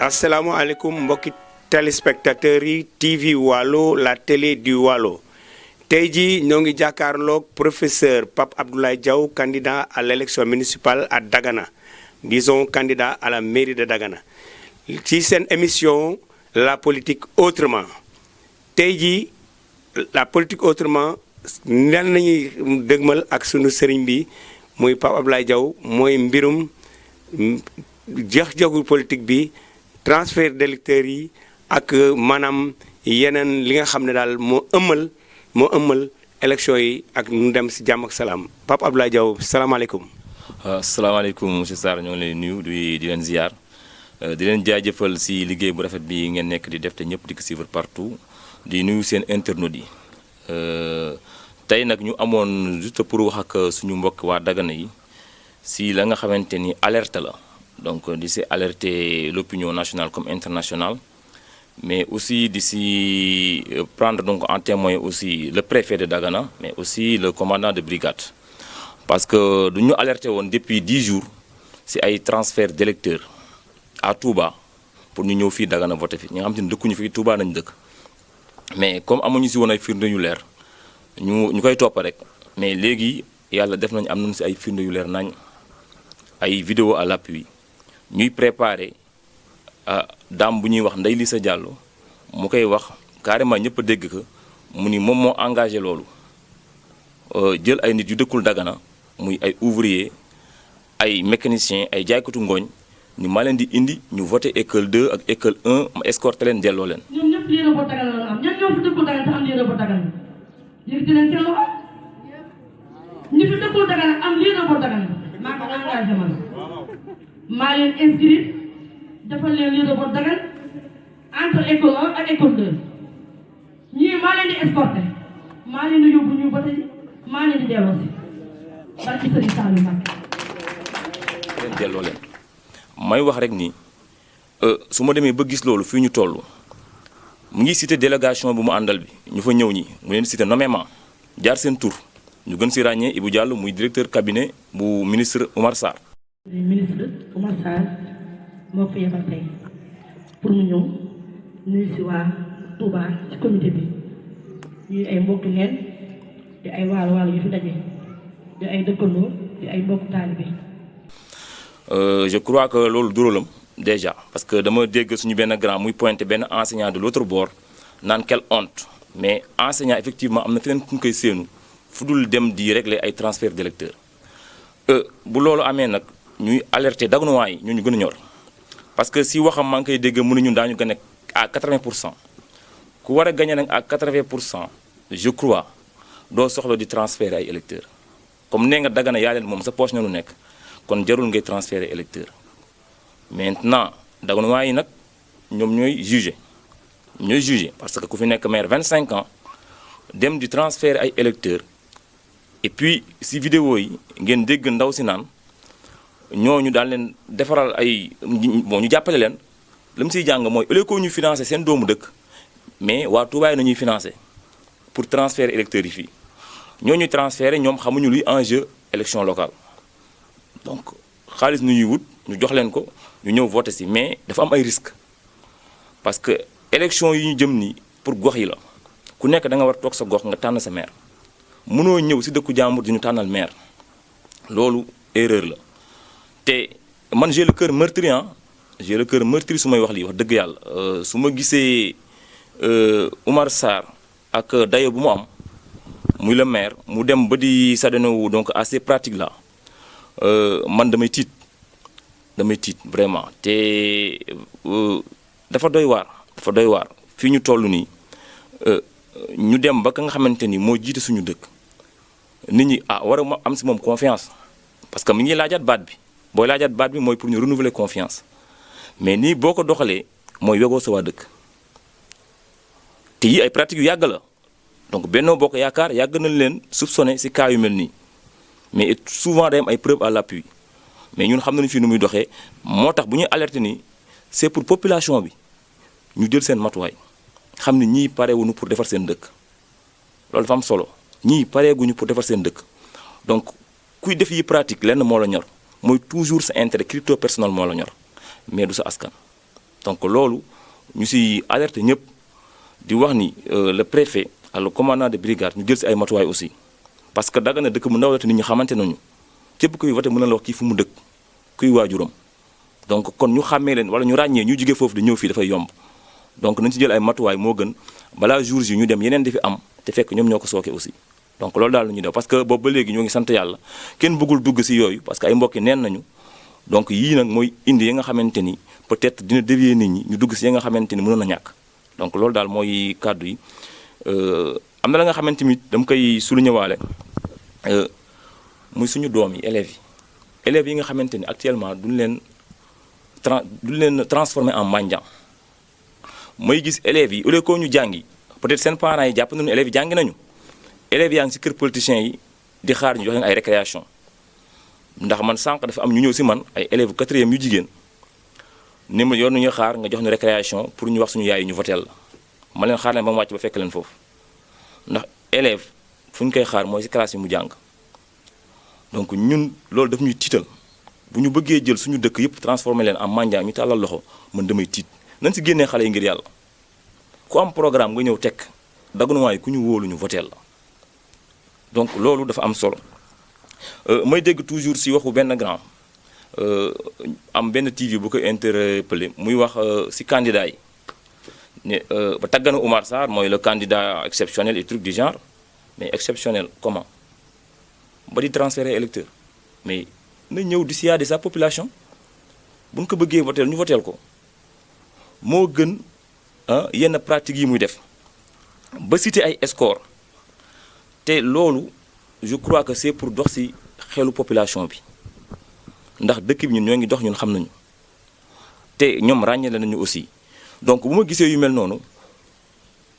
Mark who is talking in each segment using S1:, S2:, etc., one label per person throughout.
S1: asalaamaaleykum mbokki téléspectateurs yi TV Waalo la télé du Waalo tey jii ñoo ngi jàkkaarloog professeur Pape Abdoulaye Diaw candidat à l'élection municipale à Dagana disons candidat à la mairie de Dagana ci seen émission la politique autrement tey jii la politique autrement lan nañuy dëgmal ak sunu sëriñ bi muy Pape Abdoulaye Diaw mooy mbirum jeex-jeexu politique bi transfert d'électeurs yi ak maanaam yeneen li nga xam ne daal moo ëmmal élection yi ak nu dem si jàmm ak salaam Pape Abdoulaye Diaw salaamaaleykum.
S2: asalaamaaleykum monsieur Sarr ñoo ngi leen nuyu di leen ziar di leen jaajëfal si liggéey bu rafet bi ngeen nekk di def te ñëpp di ko suivre partout di nuyu seen internautes yi tey nag ñu amoon juste pour wax ak suñu mbokk waa Dagana yi si la nga xamante ni alerte la. Donc d'ici alerter l'opinion nationale comme internationale, mais aussi d'ici prendre donc en témoin aussi le préfet de Dagana, mais aussi le commandant de brigade. Parce que nous nous alertons depuis 10 jours si ay transfert d'électeurs à Touba pour ñu ñëw fii Dagana voté fi ñi nga xam te ne dëkkuñu fii Touba nañu dëkk mais comme amuñu si woon ay firnde yu leer ñu koy topp rek mais léegi yàlla def nañu am nañu si ay firnde yu leer nañ ay vidéo à l'appui ñuy préparé daam bu ñuy wax Ndeye Lissa Diallo mu koy wax carrément ñëpp a dégg ko mu ni moom moo engagé loolu jël ay nit yu dëkkul Dagana muy ay ouvrier ay mécanicien ay jaaykatu ngooñ ni maa leen di indi ñu voté école 2 ak école 1 ma escorté leen delloo leen.
S3: ñoom ñëpp lii la ko Dagana la am ñan ñoo fi dëkkul Dagana te am lii la ko Dagana yëkkati leen seen loxo ñi fi dëkkul Dagana am lii la ko Dagana maa ko engagé man. maa leen inscrire defal leen lii de vote Dagana entre école 1 ak école 2 ñii maa leen di escorter maa leen di yóbbu ñu vote maa leen di delloo si barki Sëriñ Saliou Mbacké
S2: leen delloo leen may wax rek ni su ma demee ba gis loolu fii ñu toll mu ngi cité délégation bu mu àndal bi ñu fa ñëw ñi mu leen cité nommément jaar seen tur ñu gën si ràññee Ibou Diallo muy directeur cabinet bu ministre Oumar Sarr.
S3: ministre Oumar Sarr moo ko yebal tey pour mu ñëw nuyu si waa Touba ci comité bi ñuy ay mbokk neen di ay waalo yu fi daje di ay dëkkandoo di ay mbokk taalibe.
S2: Je crois que loolu duróolam déjà parce que dama dégg suñu benn grand muy pointé benn enseignant de l'autre bord naan quelle honte mais enseignant effectivement am na feneen fu ñu koy séenu fu dul dem di régler ay transfert d'électeurs bu loolu amee nag. ñuy alerter Daganois yi ñu gën a ñor parce que si waxam maa ngi koy dégg mu ne ñun daañu gagné à 80% ku war a gagné nag à 80% je crois doo soxla di transférer ay électeurs comme nee nga Dagana yaa leen moom sa poche na lu nekk kon jarul ngay transférer électeurs maintenant Daganois yi nag ñoom ñooy juger parce que ku fi nekk maire 25 ans dem di transférer ay électeurs et puis si vidéo yi ngeen dégg ndaw si naan. ñooñu daal leen defaral ay bon ñu jàppale leen li mu siy jàng mooy au lieu que ñu financé seen doomu dëkk mais waa Touba yi nañuy financé pour transférer électeurs yi fii ñooñu transféré ñoom xamuñu luy enjeu élection locale donc xaalis nu ñuy wut ñu jox leen ko ñu ñëw voté si mais dafa am ay risques parce que élection yi ñu jëm nii pour gox yi la ku nekk da nga war toog sa gox nga tànn sa maire mënoo ñëw si dëkku jàmbur di ñu tànnal maire loolu erreur la. te man j'ai le cœur meurtri su may wax lii wax dëgg yàlla su ma gisee Oumar Sarr ak dayo bu mu am muy le maire mu dem ba di s'adonner donc à ces pratiques là man damay tiit vraiment te dafa doy waar fii ñu toll nii ñu dem ba ka nga xamante ni moo jiite suñu dëkk nit ñi war a am si moom confiance parce que mi ngi laajaat baat bi. booy laajaat baat bi mooy pour ñu renouveler confiance mais nii boo ko doxalee mooy wegoo sa waa dëkk te yi ay pratiques yu yàgg la donc Benno Bokk Yaakaar yàgg nañ leen soupçonné ci cas yu mel nii mais souvent day am ay preuves à l'appui mais ñun xam nañu fii nu muy doxee moo tax bu ñuy alerter nii c'est pour population bi ñu jël seen matuwaay xam ne ñii parewuñu pour defar seen dëkk loolu dafa am solo ñii pareeguñu pour defar seen dëkk donc kuy def yi pratique lenn moo la ñor. mooy toujours sa intérêt crypto personnel moo la ñor mais du sa askan donc loolu ñu si alerté ñëpp di wax ni le préfet ak le commandant de brigade ñu jël si ay matuwaay aussi parce que Dagana dëkk mu ndaw la te nit ñi xamante nañu képp kuy voté mën na la wax kii fu mu dëkk kuy waajuram donc kon ñu xàmmee leen wala ñu ràññee ñu jógee foofu di ñëw fii dafay yomb donc nañ ci jël ay matuwaay moo gën balaa jours yi ñu dem yeneen di fi am te fekk ñoom ñoo ko sooke aussi donc loolu daal la ñuy def parce que boobu ba léegi ñoo ngi sant yàlla kenn bëggul dugg si yooyu parce que ay mbokki neen nañu donc yii nag mooy indi yi nga xamante ni peut-être dina dévier nit ñi ñu dugg si yi nga xamante ni mënoon na ñàkk donc loolu daal mooy kàddu yi am na la nga xamante ni dama koy souligner waale muy suñu doom yi élèves yi nga xamante ni actuellement duñ leen transformer en mendiant mooy gis élèves yi au lieu que ñu jàngi peut-être seen parents yi jàpp nañu élèves yi jàngi nañu élèves yaa ngi ci kër politiciens yi di xaar ñu jox leen ay récréation ndax man sànq dafa am ñu ñëw ci man ay élèves 4e yu jigéen ni ma yoon nañu xaar nga jox ñu récréation pour ñu wax suñu yaay yi ñu votel la ma leen xaar leen ba mu wàcc ba fekk leen foofu ndax élève fu ñu koy xaar mooy ci classe yi mu jàng donc ñun loolu daf ñuy tiital bu ñu bëggee jël suñu dëkk yëpp transformer leen en mendiant ñu tàllal loxo man damay tiit nañ ci génnee xale yi ngir yàlla ku am programme nga ñëw tekk Daganois yi ku ñu wóolu ñu votel la donc loolu dafa am solo may dégg toujours ci waxu benn grand am benn TV bu ko interpellé muy wax ci candidat yi ne ba tàggana Oumar Sarr mooy le candidat exceptionnel et truc du genre mais exceptionnel comment ba di transférer électeur mais na ñëw di siyaade sa population bu ñu ko bëggee votel ñu votel ko moo gën yenn pratiques yi muy def ba citer ay score te loolu je crois que c'est pour dox ci xelu population bi ndax dëkk bi ñun ñoo ngi dox ñun xam nañu te ñoom ràññale nañu aussi donc bu ma gisee yu mel noonu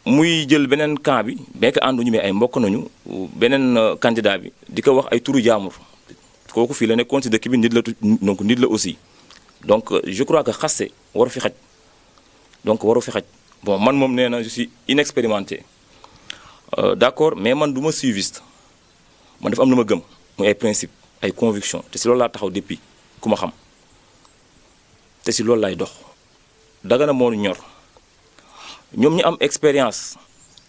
S2: muy jël beneen camp bi bien que ànduñu mais ay mbokk nañu beneen candidat bi di ko wax ay turu jaamur kooku fii la nekkoon ci dëkk bi nit la donc nit la aussi donc je crois que xaste waru fi xaj donc waru fi xaj bon man moom nee na je suis inexpérimenté d'accord mais man du ma suiviste man dafa am lu ma gëm muy ay principe ay conviction te ci loolu laa taxaw depuis ku ma xam te ci loolu laay dox Dagana moo ñor ñoom ñu am expérience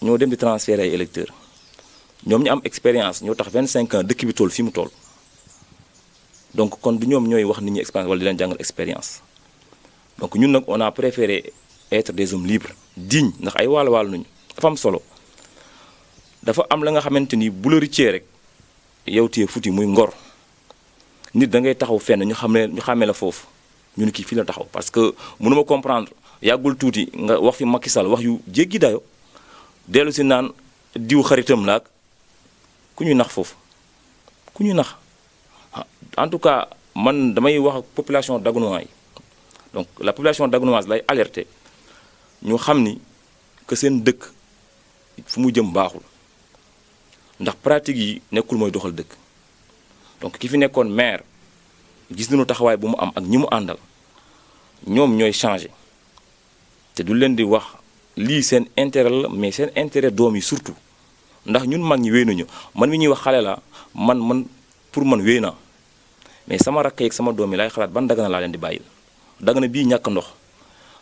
S2: ñoo dem di transférer ay électeurs ñoom ñu am expérience ñoo tax 25 ans dëkk bi toll fi mu toll donc kon du ñoom ñooy wax nit ñi expérience wala di leen jàngal expérience donc ñun nag on a préféré être des hommes libres dignes ndax ay waalo nañu dafa am solo dafa am la nga xamante ni bu la rëccee rek yow tee futi muy ngor nit da ngay taxaw fenn ñu xamee la foofu ñu ne kii fii la taxaw parce que mënuma comprendre yàggul tuuti nga wax fi Macky Sall wax yu jéggi dayo dellu si naan diw xaritam laak ku ñuy nax foofu ku ñuy nax en tout cas man damay wax ak population daganoise yi donc la population daganoise lay alerter ñu xam ni que seen dëkk fu mu jëm baaxul ndax pratique yi nekkul mooy doxal dëkk donc ki fi nekkoon maire gis nañu taxawaay bu mu am ak ñi mu àndal ñoom ñooy changer te du leen di wax lii seen intérêt la mais seen intérêt doom yi surtout ndax ñun mag ñi wéy nañu man mi ñuy wax xale la man pour man wéy naa mais sama rakk yeeg sama doom yi laay xalaat ban Dagana laa leen di bàyyil Dagana bii ñàkk ndox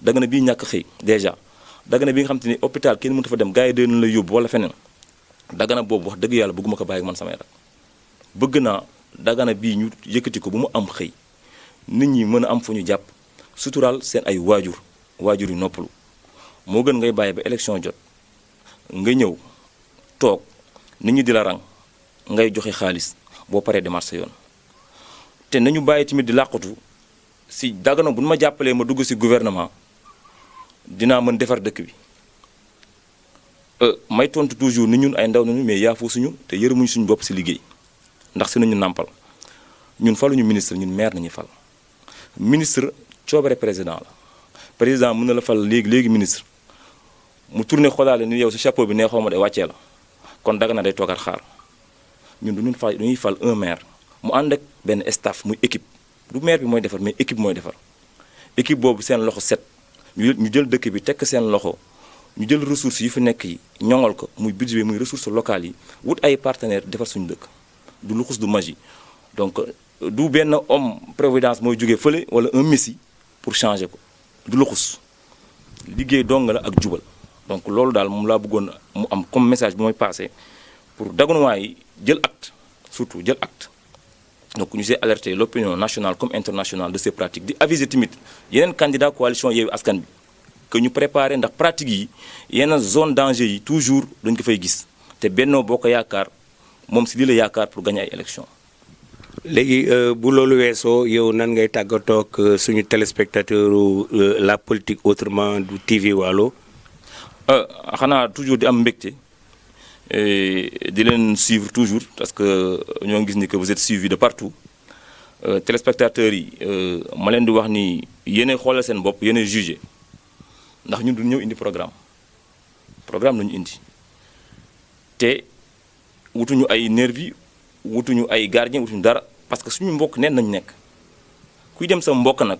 S2: Dagana bii ñàkk xëy déjà Dagana bi nga xam te ni hôpital kenn mënut fa dem gars yi dinañ la yóbbu wala feneen Dagana boobu wax dëgg yàlla bëgguma ko bàyyi man samay rak bëgg naa Dagana bii ñu yëkkati ko bu mu am xëy nit ñi mën a am fu ñu jàpp suturaal seen ay waajur yu noppalu moo gën ngay bàyyi ba élection jot nga ñëw toog nit ñi di la rang ngay joxe xaalis boo paree démarche sa yoon te nañu bàyyi tamit di làqatu si Dagana bu ma jàppalee ma dugg si gouvernement dinaa mën defar dëkk bi may tontu toujours ni ñun ay ndaw nañu mais yaafoo suñu te yërëmuñu suñu bopp si liggéey ndax si nañu nàmpal ñun faluñu ministre ñun maire nañu fal ministre coobare président la président mën na la fal léegi ministre mu tourné xoolaale ni yow si chapeau bi neexoo ma de wàccee la kon Dagana day toogaat xaar ñun duñuy fal un maire mu ànd ak benn staff muy équipe du maire bi mooy defar mais équipe mooy defar équipe boobu seen loxo set ñu jël dëkk bi tekk seen loxo ñu jël ressources yi fi nekk yi ñoŋal ko muy budget bi muy ressources locales yi wut ay partenaires defar suñu dëkk du luxus du magie donc du benn homme prévidence mooy jógee fële wala un messie pour changer ko du luxus liggéey dong la ak jubal donc loolu daal moom laa bëggoon mu am comme message bi mooy passé pour Dagonois yi jël acte surtout jël acte donc ñu see alerter l'opinion nationale comme internationale de ces pratiques di aviser tamit yeneen candidat coalition Yewwi Askan Wi que ñu préparer ndax pratique yi yenn zone danger yi toujours dañ ko fay gis te Benno Bokk Yaakaar moom si lii la yaakaar pour gagner ay élections.
S1: léegi bu loolu weesoo yow nan ngay tàggatoo ak suñu téléspectateur la politique autrement du TV Waalo.
S2: xanaa toujours di am mbégte di leen suivre toujours parce que ñoo ngi gis ni que vous êtes suivis de partout téléspectateurs yi ma leen di wax ni yéenay xoolal seen bopp yéenay jugé ndax ñun du ñëw indi programme la ñu indi te wutuñu ay nervi wutuñu ay gardien wutuñu dara parce que suñu mbokk neen nañu nekk kuy dem sa mbokk nag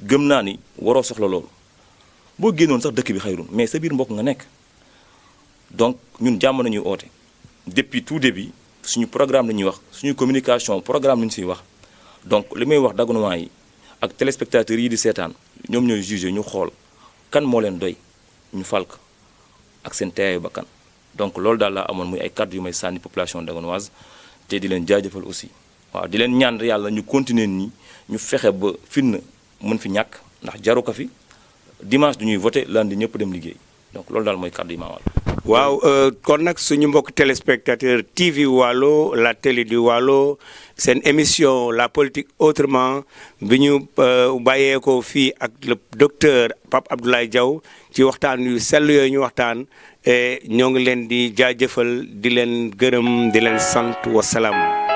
S2: gëm naa ni waroo soxla loolu boo génnoon sax dëkk bi xayrun mais sa biir mbokk nga nekk donc ñun jàmm nañuy oote depuis tout début suñu programme la ñuy wax suñu communication programme la ñu siy wax donc li may wax Dagonois yi ak téléspectateurs yi di seetaan ñoom ñooy jugé ñu xool kan moo leen doy ñu fal ko ak seen teeyaayu bakkan donc loolu daal laa amoon muy ay kàddu yu may sànni population dagonoise te di leen jaajëfal aussi waaw di leen ñaan yàlla ñu continuer nii ñu fexe ba fitna mën fi ñàkk ndax jaru ko fi dimanche du ñuy voté lundi ñëpp dem liggéey donc loolu daal mooy kàddu yi maamal.
S1: waaw kon nag suñu mbokk téléspectateur TV Waalo la télé du Waalo seen émission la politique autrement bi ñu bàyyeekoo fii ak le docteur Pape Abdoulaye Diaw ci waxtaan yu sell yooyu ñu waxtaan ñoo ngi leen di jaajëfal di leen gërëm di leen sant wasalaam.